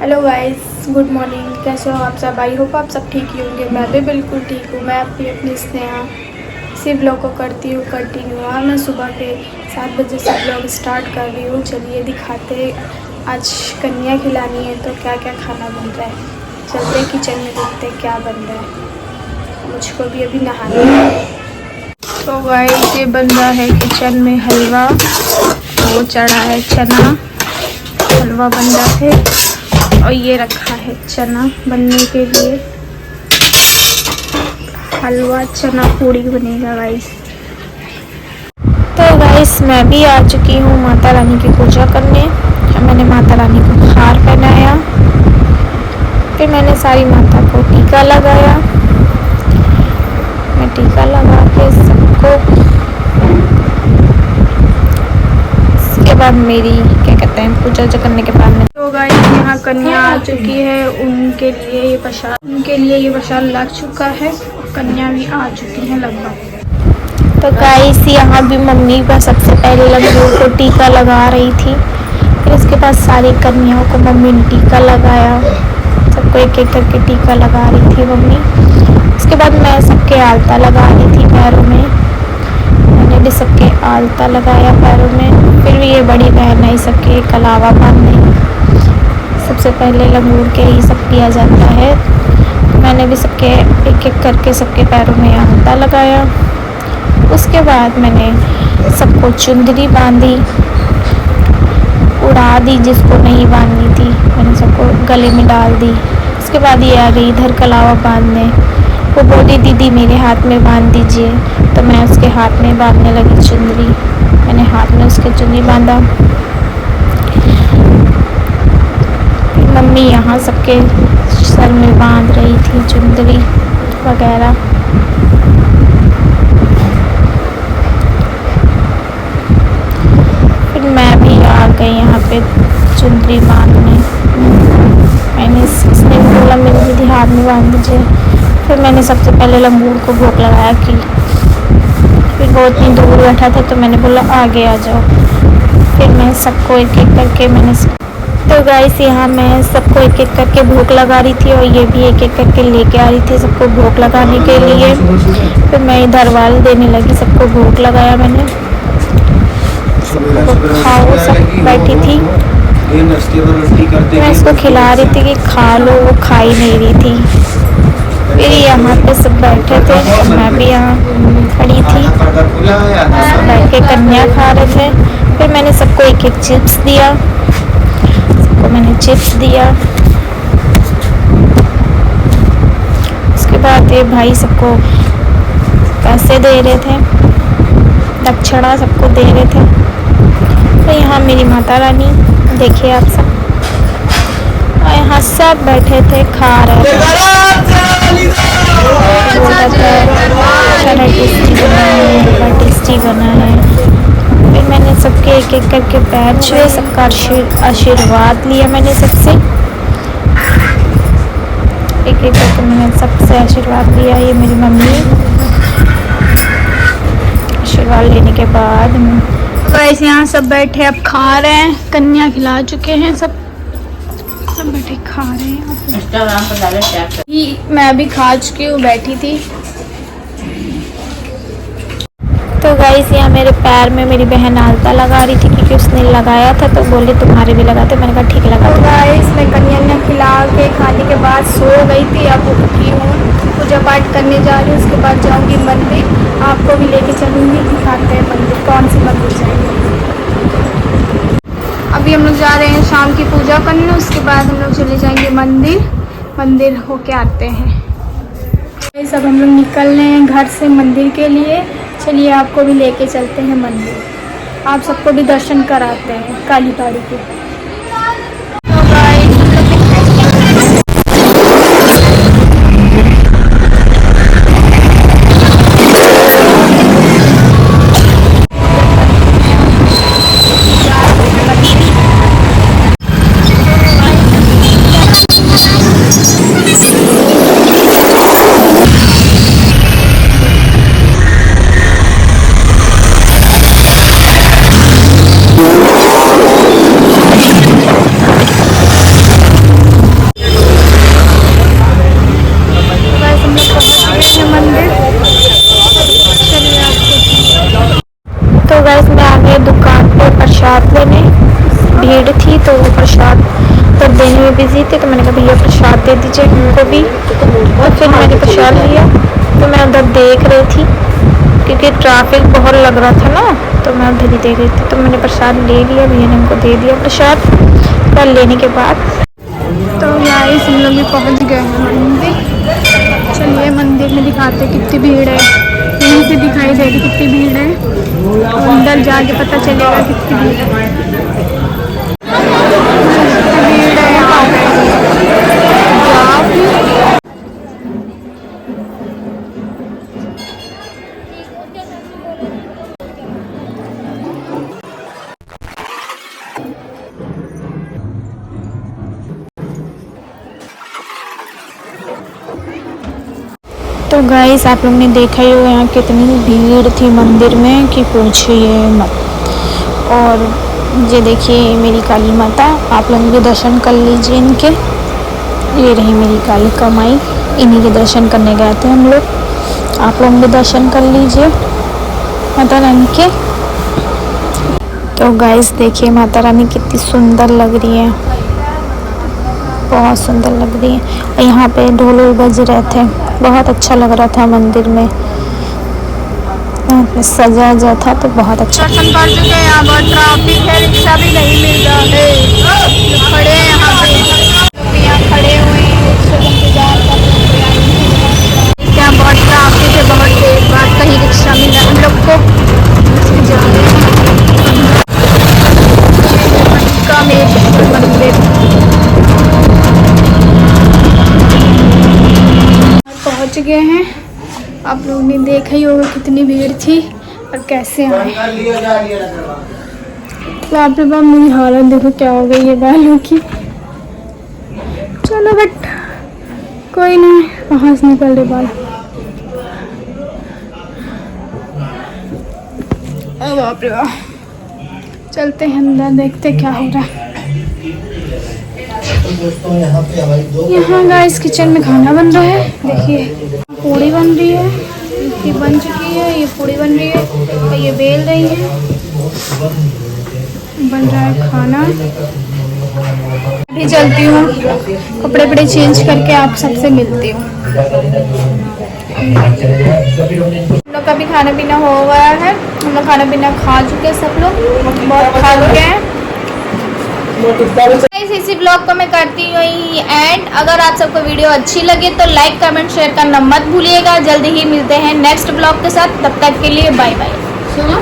Hello guys, good morning. कैसे हो आप सब? आई होप आप सब ठीक ही होंगे। मैं भी बिल्कुल ठीक हूँ। मैं अपनी स्नेहा इसी ब्लॉग को करती हूँ कंटिन्यू। और मैं सुबह के 7 बजे से ब्लॉग स्टार्ट कर रही हूँ। चलिए दिखाते, आज कन्या खिलानी है तो क्या क्या खाना बन रहा है। चलते किचन में देखते क्या बन रहा है। मुझको भी अभी नहाना है। तो गाइस ये बन रहा है किचन में हलवा, वो चढ़ा है चना, हलवा बन रहा है। और ये रखा है चना बनने के लिए, हलवा चना पूड़ी बनेगा गाइस। तो गाइस मैं भी आ चुकी हूँ माता रानी की पूजा करने। मैंने माता रानी को हार पहनाया, फिर मैंने सारी माता को टीका लगाया। मैं टीका लगा के सबको, उसके बाद मेरी क्या कहते हैं पूजा करने के बाद में तो गाइस यहाँ कन्या आ चुकी है। उनके लिए ये प्रसाद लग चुका है। कन्या भी आ चुकी है लगभग। तो गाइस यहाँ भी मम्मी बस सबसे पहले लड़कियों को टीका लगा रही थी। फिर उसके बाद सारी कन्याओं को मम्मी ने टीका लगाया। सबको एक एक करके टीका लगा रही थी मम्मी। उसके बाद मैं सबके आलता लगा रही थी पैरों में। मैंने भी सबके आलता लगाया पैरों में। फिर भी ये बड़ी बहन है, सबके कलावा बांधने सबसे पहले लंगूर के ही सब किया जाता है। मैंने भी सबके एक एक करके सबके पैरों में आलता लगाया। उसके बाद मैंने सबको चुंदरी बांधी, उड़ा दी जिसको नहीं बांधनी थी, मैंने सबको गले में डाल दी। उसके बाद ये आ गई इधर कलावा बांधने। वो बोली दीदी मेरे हाथ में बांध दीजिए, तो मैं उसके हाथ में बांधने लगी चुंदरी। मैंने हाथ में उसके चुंदरी बांधा। मम्मी यहाँ सबके सर में बांध रही थी चुंदरी वगैरह। फिर मैं भी आ गई यहाँ पे चुंदरी बांधने। मैंने इसने बोला मेरे दीदी हाथ में बांध दीजिए। फिर मैंने सबसे पहले लंगूर को भोग लगाया कि फिर वो इतनी दूर बैठा था तो मैंने बोला आगे आ जाओ। फिर मैं सबको एक एक करके तो गाइस यहाँ मैं सबको एक एक करके भोग लगा रही थी और ये भी एक एक करके लेके आ रही थी सबको भोग लगाने के लिए। फिर मैं इधर वाल देने लगी, सबको भोग लगाया मैंने। सबको खाओ, सब बैठी थी। मैं उसको खिला रही थी कि खा लो, वो खा ही नहीं रही थी। फिर यहाँ पे सब बैठे थे, मैं भी यहाँ खड़ी थी। सब बैठ के कन्या खा रहे थे। फिर मैंने सबको एक एक चिप्स दिया, मैंने चिप्स दिया। उसके बाद ये भाई सबको पैसे दे रहे थे, दक्षिणा सबको दे रहे थे। तो यहाँ मेरी माता रानी देखिए आप सब, और यहाँ सब बैठे थे खा रहे थे। टेस्टी बना है। फिर मैंने सबके एक एक करके पैर छुए, सबका आशीर्वाद लिया। मैंने सबसे एक एक करके मैंने सबसे आशीर्वाद लिया। ये मेरी मम्मी आशीर्वाद लेने के बाद वैसे यहाँ सब बैठे अब खा रहे हैं। कन्या खिला चुके हैं, सब बैठे खा रहे हैं। मैं भी खा चुकी हूँ, बैठी थी। तो गाइस यहाँ मेरे पैर में मेरी बहन आलता लगा रही थी क्योंकि उसने लगाया था, तो बोले तुम्हारे भी लगाते। मैंने कहा ठीक लगा। तो गाइस मैं कन्या ने खिला के खाने के बाद सो गई थी। अब उठी हूँ, पूजा पाठ करने जा रही हूँ। उसके बाद जाऊँगी मंदिर, आपको भी लेके चलूँगी, दिखाते हैं मंदिर, कौन सी मंदिर जाएंगे। अभी हम लोग जा रहे हैं शाम की पूजा करने। उसके बाद हम लोग चले जाएंगे मंदिर होके आते हैं। सब हम लोग निकल रहे हैं घर से मंदिर के लिए। चलिए आपको भी लेके चलते हैं मंदिर, आप सबको भी दर्शन कराते हैं काली बाड़ी के। थी, तो वो प्रसाद तब देने में बिजी थे, तो मैंने कहा भैया प्रसाद दे दीजिए उनको भी। तो फिर मैंने प्रसाद लिया। तो मैं उधर देख रही थी क्योंकि ट्रैफिक बहुत लग रहा था ना, तो मैं उधर ही देख रही थी। तो मैंने प्रसाद ले लिया, भैया ने उनको दे दिया प्रसाद। पर लेने के बाद तो गाइस हम लोग भी पहुँच गए हैं मंदिर। चलिए मंदिर में दिखाते कितनी भीड़ है। यहीं से दिखाई दे रही कितनी भीड़ है, और अंदर जाके पता चलेगा कितनी भीड़ है। भीड़ है यहाँ पे। तो गाइस आप लोग ने देखा ही होगा यहाँ कितनी भीड़ थी मंदिर में कि पूछिए मत। और ये देखिए मेरी काली माता, आप लोग भी दर्शन कर लीजिए इनके। ये रही मेरी काली कमाई, इन्हीं के दर्शन करने गए थे हम लोग। आप लोग भी दर्शन कर लीजिए माता रानी के। तो गाइस देखिए माता रानी कितनी सुंदर लग रही है, बहुत सुंदर लग रही है। और यहाँ पे ढोल बज रहे थे, बहुत अच्छा लग रहा था मंदिर में, सजा था तो बहुत अच्छा। दर्शन कर चुके हैं, यहाँ बहुत ट्रैफिक है, रिक्शा भी नहीं मिल रहा है। खड़े हैं यहाँ पे, यहाँ खड़े हुए हैं, इंतजार कर रहे हैं। यहाँ बहुत ट्रैफिक है, बहुत देर बाद कहीं रिक्शा मिला हम लोग को। जा रहे हैं मंदिर पहुँच गए हैं। आप लोगों ने देखा ही होगा कितनी भीड़ थी और कैसे आए। बाप रे बाप, मेरी हालत देखो क्या हो गई है बालों की। चलो बट कोई नहीं, कहाँ से निकल रहे बाल। बाप रे बाप, चलते हैं अंदर, देखते क्या हो रहा है। यहाँ गाइस किचन में खाना बन रहा है। देखिए पूड़ी बन रही है, ये बन चुकी है, ये पूड़ी बन रही है और ये बेल रही है। बन रहा है खाना। अभी चलती हूँ, कपड़े वपड़े चेंज करके आप सबसे मिलती हूँ। हम लोग का भी खाना पीना हो गया है, हम लोग खाना पीना खा चुके हैं, सब लोग बहुत खा चुके हैं। इसी ब्लॉग को मैं करती हूँ एंड अगर आप सबको वीडियो अच्छी लगे तो लाइक कमेंट शेयर करना मत भूलिएगा। जल्दी ही मिलते हैं नेक्स्ट ब्लॉग के साथ, तब तक के लिए बाय बाय। सुनो।